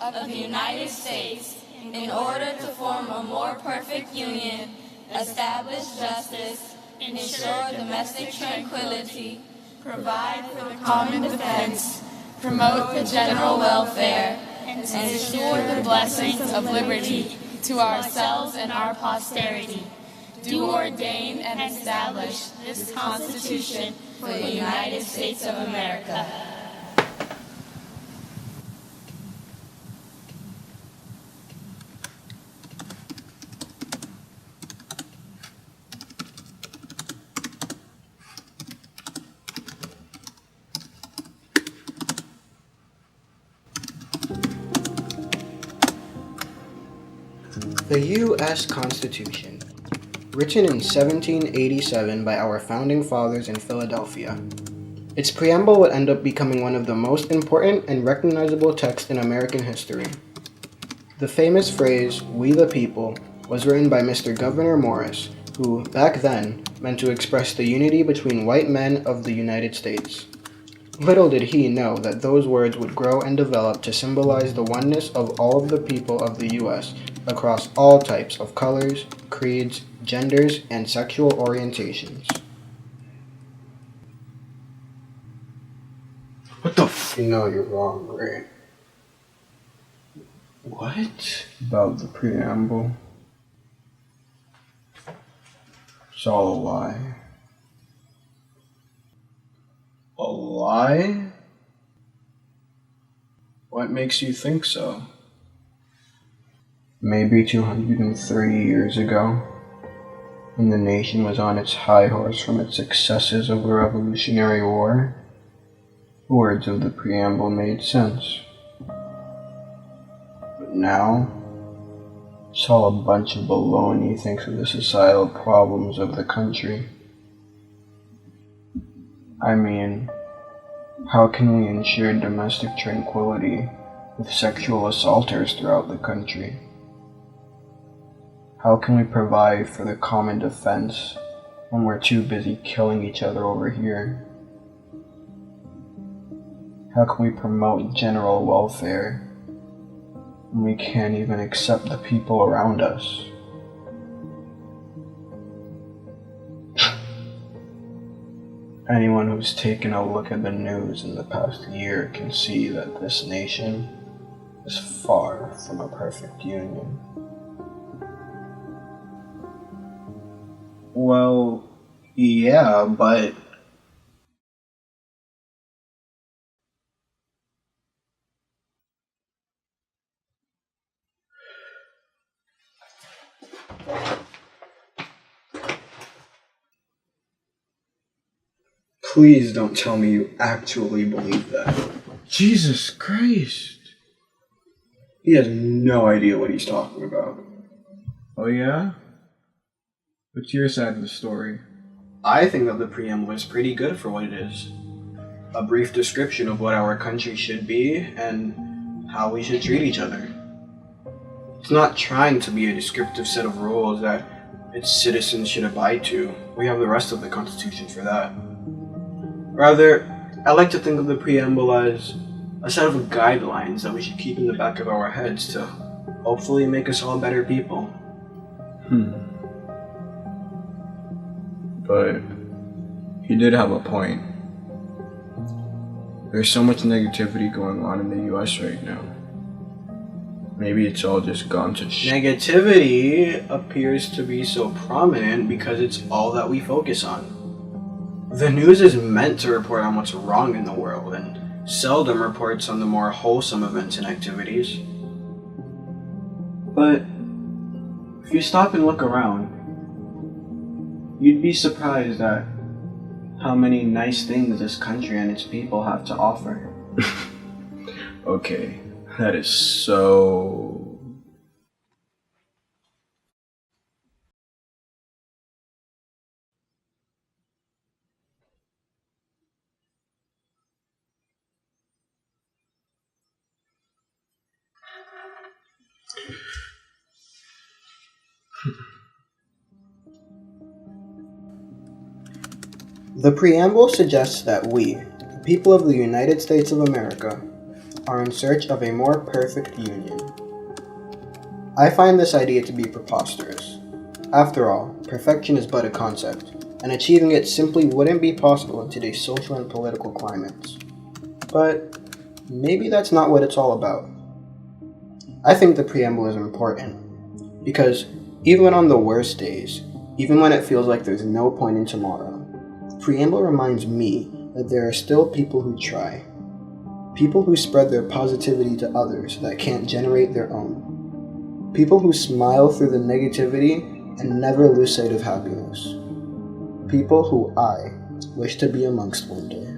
of the United States in order to form a more perfect union, establish justice, ensure domestic tranquility, provide for the common defense, promote the general welfare, and ensure the blessings of liberty to ourselves and our posterity. Do ordain and establish this Constitution for the United States of America. The U.S. Constitution, written in 1787 by our founding fathers in Philadelphia. Its preamble would end up becoming one of the most important and recognizable texts in American history. The famous phrase, "We the people," was written by Mr. Gouverneur Morris, who, back then, meant to express the unity between white men of the United States. Little did he know that those words would grow and develop to symbolize the oneness of all of the people of the U.S. across all types of colors, creeds, genders, and sexual orientations. What the f? You know you're wrong, right? What? About the preamble. It's all a lie. A lie? What makes you think so? Maybe 230 years ago, when the nation was on its high horse from its successes of the Revolutionary War, the words of the preamble made sense. But now, it's all a bunch of baloney thanks to the societal problems of the country. I mean, how can we ensure domestic tranquility with sexual assaulters throughout the country? How can we provide for the common defense when we're too busy killing each other over here? How can we promote general welfare when we can't even accept the people around us? Anyone who's taken a look at the news in the past year can see that this nation is far from a perfect union. Well, yeah, but... Please don't tell me you actually believe that. Jesus Christ. He has no idea what he's talking about. Oh yeah? What's your side of the story? I think that the preamble is pretty good for what it is. A brief description of what our country should be and how we should treat each other. It's not trying to be a descriptive set of rules that its citizens should abide to. We have the rest of the Constitution for that. Rather, I like to think of the preamble as a set of guidelines that we should keep in the back of our heads to hopefully make us all better people. But he did have a point. There's so much negativity going on in the US right now. Maybe it's all just gone to shit. Negativity appears to be so prominent because it's all that we focus on. The news is meant to report on what's wrong in the world and seldom reports on the more wholesome events and activities. But if you stop and look around, you'd be surprised at how many nice things this country and its people have to offer. Okay, that is so... The preamble suggests that we, the people of the United States of America, are in search of a more perfect union. I find this idea to be preposterous. After all, perfection is but a concept, and achieving it simply wouldn't be possible in today's social and political climates. But maybe that's not what it's all about. I think the preamble is important, because even on the worst days, even when it feels like there's no point in tomorrow, the preamble reminds me that there are still people who try. People who spread their positivity to others that can't generate their own. People who smile through the negativity and never lose sight of happiness. People who I wish to be amongst one day.